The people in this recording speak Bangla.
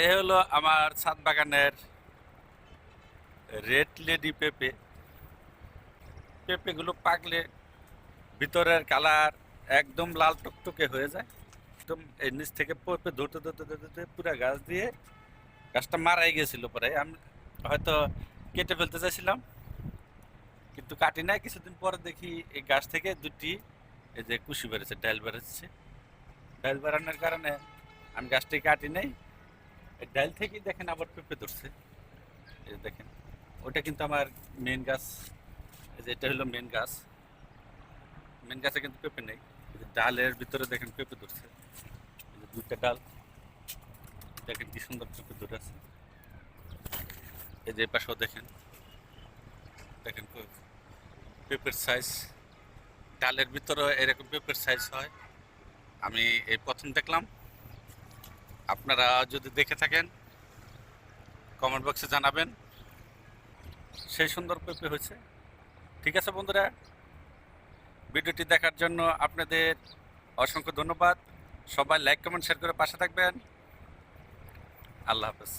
এ হলো আমার ছাদ বাগানের রেড লেডি পেঁপে। পেঁপেগুলো পাকলে ভিতরের কালার একদম লাল টকটকে হয়ে যায়। একদম এই নিচ থেকে পেঁপে ধরতে ধরতে ধরতে ধরতে পুরো গাছ দিয়ে গাছটা মারাই গেছিল। পরে আমি হয়তো কেটে ফেলতে চাইছিলাম, কিন্তু কাটি নাই। কিছুদিন পরে দেখি এই গাছ থেকে দুটি এই যে কুশি বেড়েছে, ডাল বেড়েছে। ডাল বেড়ানোর কারণে আমি গাছটি কাটি নাই। এই ডাল থেকেই দেখেন আবার পেঁপে ধরছে। এই যে দেখেন, ওটা কিন্তু আমার মেন গাছ। এই যে এটা হলো মেন গাছ। মেন গাছে কিন্তু পেঁপে নেই। এই যে ডালের ভিতরে দেখেন পেঁপে ধরছে। এই যে দুইটা ডাল, দেখেন কি সুন্দর পেঁপে ধরে আছে। এই যে পাশেও দেখেন, দেখেন পেঁপের সাইজ। ডালের ভিতরে এরকম পেঁপের সাইজ হয় আমি এই প্রথম দেখলাম। আপনারা যদি দেখে থাকেন কমেন্ট বক্সে জানাবেন। সেই সুন্দর পেঁপে হয়েছে। ঠিক আছে বন্ধুরা, ভিডিওটি দেখার জন্য আপনাদের অসংখ্য ধন্যবাদ। সবাই লাইক কমেন্ট শেয়ার করে পাশে থাকবেন। আল্লাহ হাফেজ।